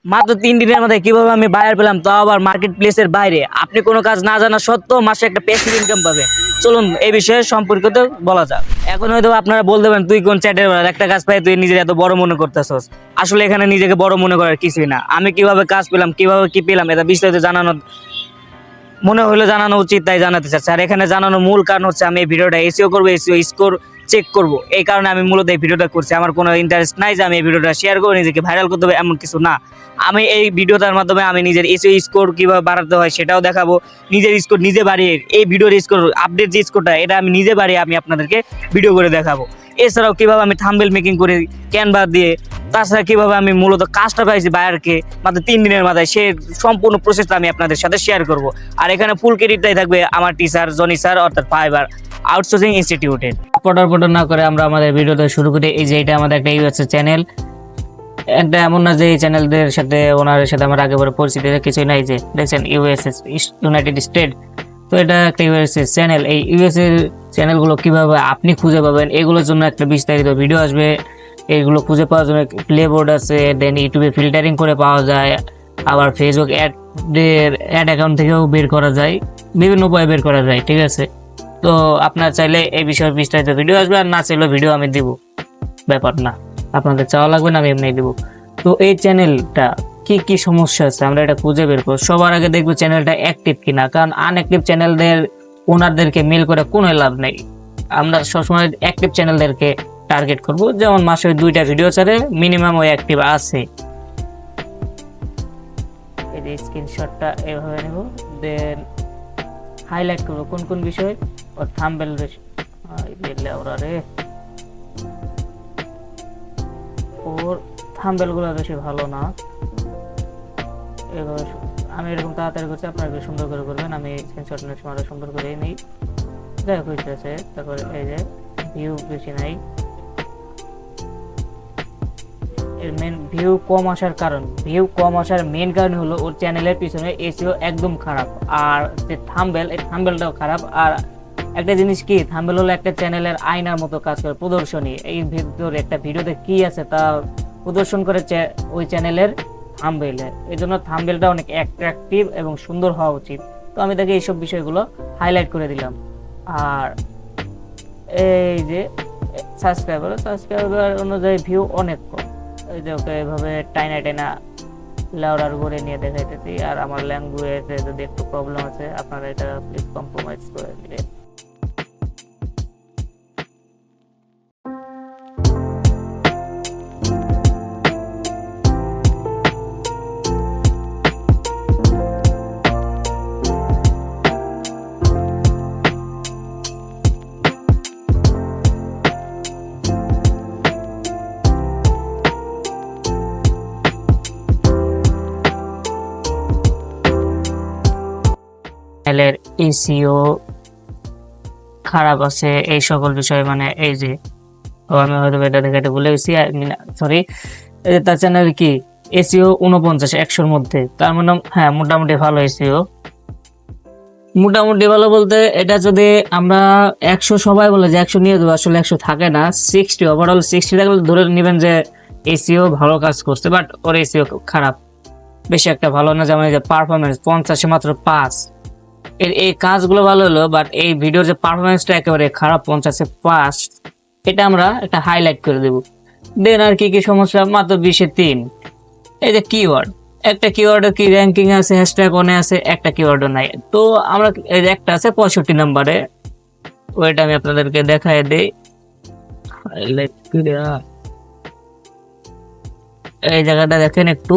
মাত্র 3 দিনের মধ্যে কিভাবে আমি বায়ার পেলাম, তাও আবার মার্কেট প্লেসের বাইরে। আপনি কোনো কাজ না জানা সত্ত্বেও মাসে একটা প্যাসিভ ইনকাম পাবেন। চলুন এই বিষয়ে সম্পর্কিত বলা যাক। এখন হয়তো আপনারা বলতে পারেন, তুই কোন চ্যাটের একটা কাজ পাই তুই নিজের এত বড় মনে করতেছস। আসলে এখানে নিজেকে বড় মনে করার কিছুই না। আমি কিভাবে কাজ পেলাম, কিভাবে কি পেলাম, এটা বিস্তারিত জানানো মনে হলে জানানো উচিত, তাই জানাতে চাচ্ছি। আর এখানে জানানোর মূল কারণ হচ্ছে আমি এই ভিডিওটা এসইও করবো, এসইও স্কোর চেক করব। এই কারণে আমি মূলত এই ভিডিওটা করছি। আমার কোনো ইন্টারেস্ট নাই যে আমি এই ভিডিওটা শেয়ার করবো, নিজেকে ভাইরাল করতে হবে এমন কিছু না। আমি এই ভিডিওটার মাধ্যমে আমি নিজের এসইও স্কোর কীভাবে বাড়াতে হয় সেটাও দেখাবো। নিজের স্কোর নিজে বাড়িয়ে, এই ভিডিওর স্কোর আপডেট যে স্কোরটা এটা আমি নিজে বাড়িয়ে আমি আপনাদেরকে ভিডিও করে দেখাবো। এছাড়াও কীভাবে আমি থাম্বনেল মেকিং করে ক্যানভা দিয়ে, তাছাড়া কীভাবে আমি মূলত কাজটা পাইছি বায়ারকে মাত্র 3 দিনের মাথায়, সে সম্পূর্ণ প্রসেসটা আমি আপনাদের সাথে শেয়ার করব। আর এখানে ফুল ক্রেডিটটাই থাকবে আমার টিচার জনি স্যার, অর্থাৎ ফাইবার আউটসোর্সিং ইনস্টিটিউটের। পটর না করে আমরা আমাদের ভিডিওটা শুরু করি। এই যে এটা আমাদের একটা ইউএসএ চ্যানেল। একটা এমন না যে এই চ্যানেলদের সাথে ওনার সাথে আমার আগে পরে পরিচিতি কিছুই নাই। যে দেখছেন ইউএসএস, ইউনাইটেড স্টেট। তো এটা একটা ইউএসএ চ্যানেল। এই ইউএসএ চ্যানেলগুলো কিভাবে আপনি খুঁজে পাবেন এগুলোর জন্য একটা বিস্তারিত ভিডিও আসবে। এইগুলো খুঁজে পাওয়ার জন্য প্লে বোর্ড আছে, দেন ইউটিউবে ফিল্টারিং করে পাওয়া যায়, আবার ফেসবুক অ্যাড অ্যাকাউন্ট থেকেও বের করা যায়, বিভিন্ন উপায়ে বের করা যায়। ঠিক আছে, তো আপনার চাইলে এই বিষয়ে বিস্তারিত ভিডিও আসবে, আর না চাইলেও ভিডিও আমি দিব, ব্যাপার না। আপনাদের চাওয়া লাগবে না, আমি এমনি দিব। তো এই চ্যানেলটা কি কি সমস্যা আছে আমরা এটা খুঁজে বের করব। সবার আগে দেখবো চ্যানেলটা অ্যাক্টিভ কিনা, কারণ আনঅ্যাক্টিভ চ্যানেলদের ওনারদেরকে মেল করে কোনো লাভ নেই। আমরা সবসময় অ্যাক্টিভ চ্যানেলদেরকে টার্গেট করব, যেমন মাসে 2টা ভিডিও ছাড়ে, মিনিমাম ওই অ্যাক্টিভ আছে। এই যে স্ক্রিনশটটা এভাবে নেব, দেন হাইলাইট করব কোন কোন বিষয়, ও থাম্বনেল বেশি ওরা রে, ওর থাম্বনেলগুলো বেশি ভালো না। এভাবে আমি এরকম তাড়াতাড়ি করছি, আপনারা বেশ সুন্দর করে করবেন। আমি স্ক্রিনশট নেওয়ার সময় আরো সুন্দর করে নিই। যাই হোক হইতেছে। তারপরে এই যে ভিউ বেশি নাই, এর মেন ভিউ কম আসার মেন কারণ হলো ওর চ্যানেলের পিছনে এসইও একদম খারাপ, আর যে থাম্বনেল, এই থাম্বনেলটাও খারাপ। আর একটা জিনিস কি, থাম্বনেল হলো একটা চ্যানেলের আয়নার মতো কাজ করে, প্রদর্শনী। এই ভিতরে একটা ভিডিওতে কি আছে তা প্রদর্শন করে ওই চ্যানেলের থাম্বনেলে। এই জন্য থাম্বনেলটা অনেক অ্যাট্রাকটিভ এবং সুন্দর হওয়া উচিত। তো আমি তাকে এইসব বিষয়গুলো হাইলাইট করে দিলাম। আর এই যে সাবস্ক্রাইবার অনুযায়ী ভিউ অনেক কম। এই যে ওকে এভাবে টাইনা লাউডার করে নিয়ে দেখাইতেছি। আর আমার ল্যাঙ্গুয়েজে যদি একটু প্রবলেম আছে, আপনারা এটা প্লিজ কম্প্রোমাইজ করে দিবেন। চ্যানেলের এসইও খারাপ আছে, এই সকল বিষয়, মানে এই যে আমি হয়তো এটা দেখাতে ভুলে গেছি, সরি। এই যে তার চ্যানেল কি এসইও 49 100-র মধ্যে, তার মানে হ্যাঁ মোটামুটি ভালো এসইও। মোটামুটি ভালো বলতে এটা যদি আমরা 100, সবাই বলে যে 100 নিয়ে দেবো, আসলে 100 থাকে না, 60 ওভারঅল 60 থাকলে ধরে নেবেন যে এসইও ভালো কাজ করছে। বাট ওর এসইও খারাপ, বেশি একটা ভালো না। যেমন এই যে পারফরমেন্স 50-এ মাত্র 5, এই কাজগুলো ভালো হলো, বাট এই ভিডিওর যে পারফরমেন্সটা একেবারে খারাপ, 50-এ 5। এটা আমরা একটা হাইলাইট করে দেব। দেন আর কি কি সমস্যা, মাত্র 20-এ 3। এই যে কিওয়ার্ড, একটা কিওয়ার্ডের কি র্যাঙ্কিং আছে, হ্যাশট্যাগ অনে আছে, একটা কিওয়ার্ডও নাই। তো আমরা এই যে একটা আছে 65 নম্বরে, ওইটা আমি আপনাদেরকে দেখাই দেই। হাইলাইট করে এই জায়গাটা দেখেন একটু,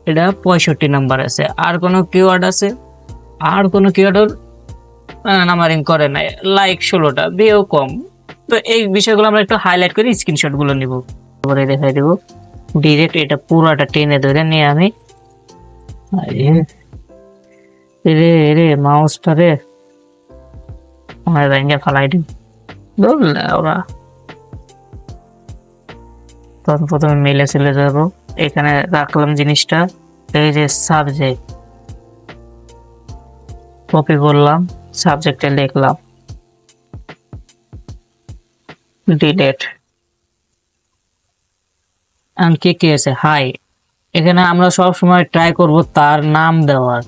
এটা 65 নাম্বার আছে। আর কোনো কিওয়ার্ড আছে, আর কোনো কিওয়ার্ড নাম্বারিং করে নাই, লাইক 16টা, ভিউ কম। তো এই বিষয়গুলো আমরা একটু হাইলাইট করে স্ক্রিনশট গুলো নিব, পরে দেখাই দেব ডিরেক্ট। এটা পুরোটা টেনে ধরে নিয়ে আমি রে মাউসটা রে আমার ব্যাঙ্গে ফালাই দিই। ধরলে ওরা তখন প্রথমে মেলে চলে যাবো, এখানে রাখলাম জিনিসটা। এই যে সাবজেক্ট কপি করলাম, সাবজেক্টে লিখলাম ডিলেট। কি আছে, হাই এখানে আমরা সব সময় ট্রাই করব তার নাম দেওয়ার।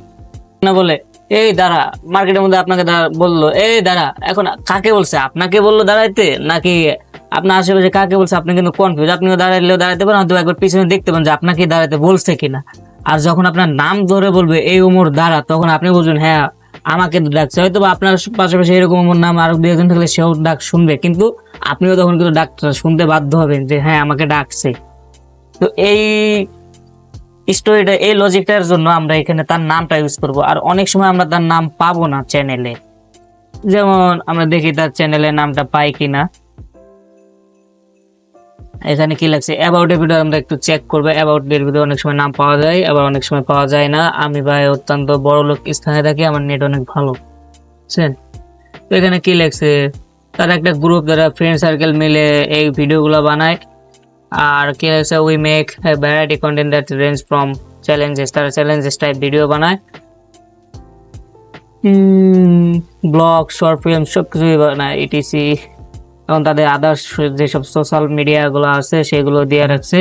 না বলে এই দাঁড়া, মার্কেটের মধ্যে আপনাকে বললো এই দাঁড়া, এখন কাকে বলছে? আপনাকে বললো দাঁড়াইতে নাকি আপনার আশেপাশে কাকে বলছে? আপনি কিন্তু কনফিউজ। আপনি দাঁড়াইলেও দাঁড়াইতে পারেন, হয়তো একবার পিছনে দেখতে পারেন যে আপনাকে দাঁড়াইতে বলছে কিনা। আর যখন আপনার নাম ধরে বলবে এই উমর দাঁড়া, তখন আপনি বুঝবেন হ্যাঁ আমাকে ডাকছে। হয়তো বা আপনার পাশাপাশি এরকম উমর নাম আরো দুই একজন থাকলে সেও ডাক শুনবে, কিন্তু আপনিও তখন কিন্তু ডাকটা শুনতে বাধ্য হবেন যে হ্যাঁ আমাকে ডাকছে। তো এই স্টোরিটা, এই লজিকটার জন্য আমরা এখানে তার নামটা ইউজ করব। আর অনেক সময় আমরা তার নাম পাবো না চ্যানেলে, যেমন আমরা দেখি তার চ্যানেলের নামটা পাই কিনা। এখানে কি লাগছে অ্যাবাউট এর ভিডিও, আমরা একটু চেক করবো। অ্যাবাউট এর ভিডিও অনেক সময় নাম পাওয়া যায়, আবার অনেক সময় পাওয়া যায় না। আমি ভাই অত্যন্ত বড় লোক স্থানে থাকি, আমার নেট অনেক ভালো, বুঝছেন? তো এখানে কি লাগছে, তার একটা গ্রুপ, যারা ফ্রেন্ড সার্কেল মিলে এই ভিডিওগুলো বানায়। আর কি আছে, we make variety content that range from challenges, তারা চ্যালেঞ্জেস টাইপ ভিডিও বানায়। ব্লগ, শর্ট ফিল্ম সব কিছুই বানায় ইটিসি। এবং তাদের আদার্স যেসব সোশ্যাল মিডিয়া গুলো আছে সেগুলো দিয়ে রাখছে।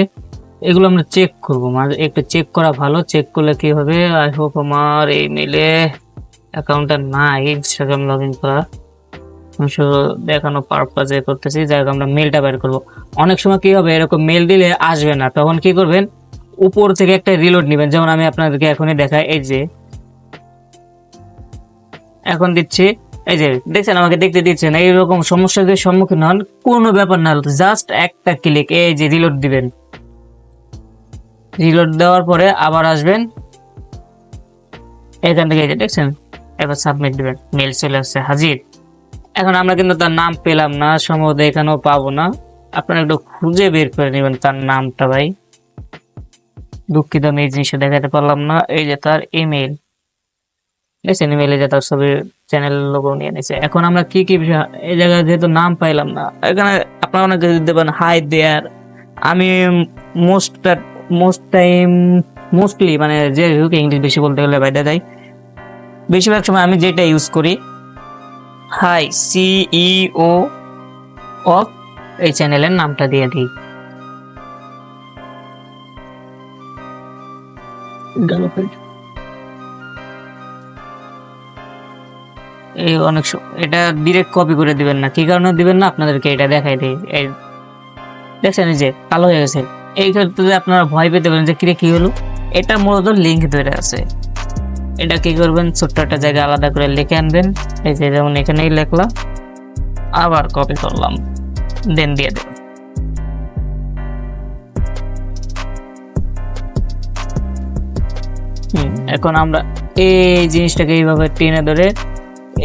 এগুলো আমরা চেক করবো, মানে একটু চেক করা ভালো। চেক করলে কি হবে, আই হোপ আমার ইমেলে অ্যাকাউন্টটা নাই ইনস্টাগ্রাম লগ ইন করা, শুধু দেখানো পারপাজে করতেছি। যাই হোক, আমরা মেলটা বের করবো। অনেক সময় কি হবে, এরকম মেল দিলে আসবে না, তখন কি করবেন, উপর থেকে একটা রিলোড নেবেন। যেমন আমি আপনাদেরকে এখনই দেখাই, এই যে এখন দিচ্ছি, এই যে দেখছেন আমাকে দেখতে দিচ্ছেন। এইরকম সমস্যার যদি সম্মুখীন হন, কোনো ব্যাপার না, জাস্ট একটা ক্লিক, এই যে রিলোড দিবেন। রিলোড দেওয়ার পরে আবার আসবেন এখান থেকে, এই যে দেখছেন, এবার সাবমিট দিবেন, মেল চলে আসছে হাজির। এখন আমরা কিন্তু তার নাম পেলাম না, সম্ভবত এখানেও পাবো না। আপনারা একটু খুঁজে বের করে নেবেন তার নামটা ভাই। দুঃখিত, আমি এই জিনিসটা দেখাতে পারলাম না। এই যে তার ইমেল, দেখছেন ইমেলে যে তার ছবি, চ্যানেল লোগো নিয়ে নিছে। এখন আমরা কি কি বিষয়, এই জায়গায় যেহেতু নাম পাইলাম না, এখানে আপনারা অনেক কিছু দিতে পারেন, হাই দেয়ার। আমি মোস্টলি মানে যে ইংলিশ বেশি বলতে গেলে বাইরে যাই, বেশিরভাগ সময় আমি যেটা ইউজ করি, হাই সিইও অফ, এই চ্যানেলের নামটা দিয়ে দিই। এই অনেক এটা ডিরেক্ট কপি করে দিবেন না। কি কারণে দিবেন না আপনাদেরকে এটা দেখাই দিই। এই দেখছেন যে কালো হয়ে গেছে, এই ক্ষেত্রে আপনারা ভয় পেতে পারেন যে কিরে কি হলো। এটা মূলত লিঙ্ক ধরে আছে। এটা কি করবেন, ছোট্ট একটা জায়গা আলাদা করে লিখে আনবেন। এই যে যেমন এখানেই লিখলাম, আবার কপি করলাম, দেন দিয়ে দেবেন। এখন আমরা এই জিনিসটাকে এইভাবে টেনে ধরে,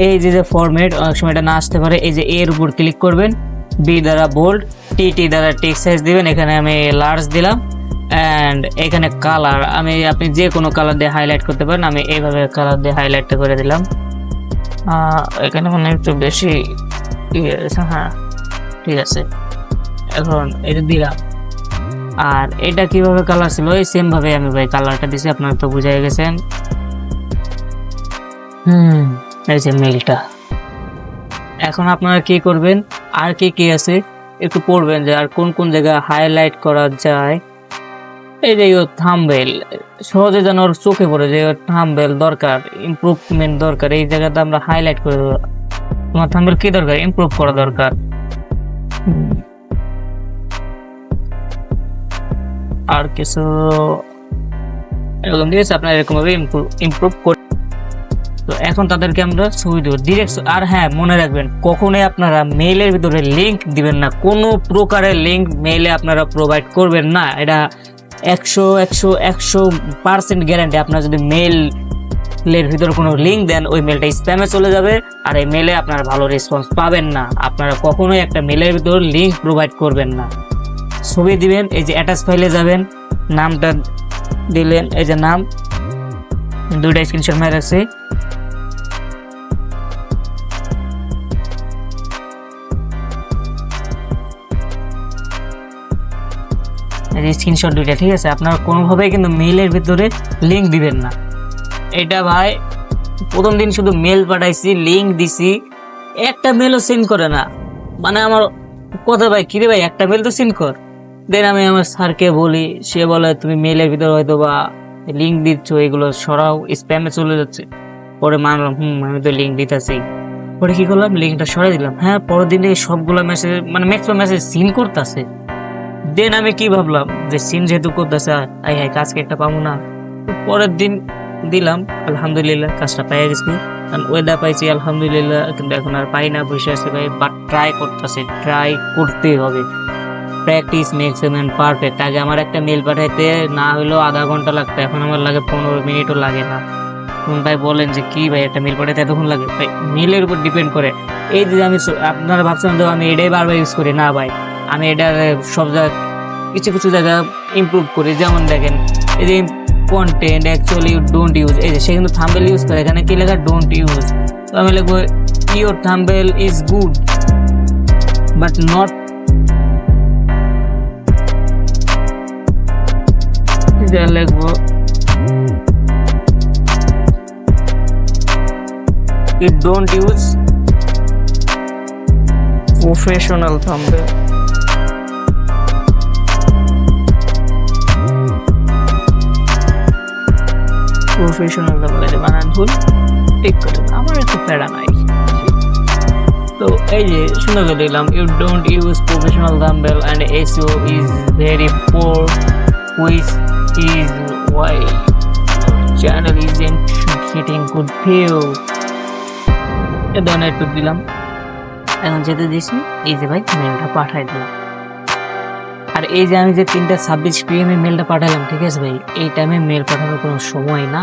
এই যে ফরম্যাট, অনেক সময় এটা না আসতে পারে, এই যে এর উপর ক্লিক করবেন, বি দ্বারা বোল্ড, টি দ্বারা টেক্সট সাইজ দিবেন। এখানে আমি লার্জ দিলাম, অ্যান্ড এখানে কালার আপনি যে কোনো কালার দিয়ে হাইলাইট করতে পারেন। আমি এইভাবে কালার দিয়ে হাইলাইটটা করে দিলাম। এখানে মানে একটু বেশি, হ্যাঁ ঠিক আছে। এখন এটা দিলাম, আর এটা কিভাবে কালার ছিল এই সেম ভাবে আমি ভাই কালারটা দিছি, আপনারা তো বুঝাই গেছেন। এই যে মেলটা। এখন আপনারা কি করবেন, আর কি কি আছে একটু পড়বেন যে আর কোন কোন জায়গায় হাইলাইট করা যায়। এই যে থাম্বনেল, সহজে যেন ওর চোখে পড়ে যে থাম্বনেল দরকার, ইমপ্রুভমেন্ট দরকার, এই জায়গাতে আমরা হাইলাইট করে দেবো। তোমার থাম্বনেল কি দরকার, ইমপ্রুভ করা দরকার। আর কিছু এরকম দিয়েছে, আপনার এরকম ভাবে ইমপ্রুভ করে। তো এখন তাদেরকে আমরা ছবি দেবো ডিরেক্ট। আর হ্যাঁ, মনে রাখবেন কখনোই আপনারা মেইলের ভিতরে লিঙ্ক দিবেন না, কোনো প্রকারের লিঙ্ক মেইলে আপনারা প্রোভাইড করবেন না। এটা 100% গ্যারান্টি। আপনারা যদি মেইলের ভিতরে কোনো লিঙ্ক দেন, ওই মেলটা স্প্যামে চলে যাবে, আর এই মেলে আপনারা ভালো রেসপন্স পাবেন না। আপনারা কখনোই একটা মেলের ভিতরে লিঙ্ক প্রোভাইড করবেন না। ছবি দিবেন, এই যে অ্যাটাচ ফাইলে যাবেন, নামটা দিলেন, এই যে নাম, দুইটা স্ক্রিনশট মেরে রাখছি। স্ক্রিনশট দুইটা, ঠিক আছে। আপনারা কোনোভাবেই কিন্তু মেইলের ভিতরে লিঙ্ক দিবেন না। এটা ভাই প্রথম দিন শুধু মেল পাঠাইছি, লিঙ্ক দিছি, একটা মেলও সেন্ড করে না। মানে আমার কথা ভাই, কিরে ভাই একটা মেল তো সেন্ড কর। দেন আমি আমার স্যারকে বলি, সে বলে তুমি মেলের ভিতর হয়তো বা লিঙ্ক দিচ্ছ, এগুলো সরাও, স্প্যামে চলে যাচ্ছে। পরে মানলাম, আমি তো লিঙ্ক দিতেছি। পরে কি করলাম, লিঙ্কটা সরাই দিলাম। হ্যাঁ, পরের দিনে সবগুলো মেসেজ মানে ম্যাক্সিমাম মেসেজ সিন করতেছে। দেন আমি কি ভাবলাম যে সিন যেহেতু করতেছে, আই হাই কাজকে একটা পাবো না। তো পরের দিন দিলাম, আলহামদুলিল্লাহ কাজটা পেয়ে গেছি। ওয়েদা পাইছি আলহামদুলিল্লাহ, কিন্তু এখন আর পাই না, বসে আছে ভাই। বাট ট্রাই করতেছে, ট্রাই করতেই হবে। Practice makes a man perfect. আগে আমার একটা মেল পাঠাইতে না হলেও আধা ঘন্টা লাগতো, এখন আমার লাগে 15 মিনিটও লাগে না। ভাই বলেন যে কি ভাই, একটা মেল পাঠাইতে এতক্ষণ লাগে? ভাই মেলের উপর ডিপেন্ড করে। এই যে আমি আপনারা ভাবছেন যে আমি এটাই বারবার ইউজ করি, না ভাই, আমি এটা সব জায়গায় কিছু কিছু জায়গা ইমপ্রুভ করি। যেমন দেখেন, এই যে কন্টেন্ট অ্যাকচুয়ালি ডোন্ট ইউজ, এই যে সে কিন্তু থাম্বেল ইউজ করে, এখানে কি লেখা ডোন্ট ইউজ। তো আমি লিখবো your thumbnail is good but not, লিখবো it don't use professional thumbnail. Professional thumbnail বানান ভুল, ঠিক করে আমার একটু প্যারা নাই। তো এই যে সুন্দর করে দিলাম, you don't use professional thumbnail and SEO is very poor, which is why channel isn't getting good view. এ ধরনের একটু দিলাম। এখন যেতে দিচ্ছি, এই যে ভাই মেলটা পাঠাই দিলাম। আর এই যে আমি যে 3:26 PM মেলটা পাঠালাম, ঠিক আছে ভাই, এই টাইমে মেল পাঠানোর কোনো সময় না।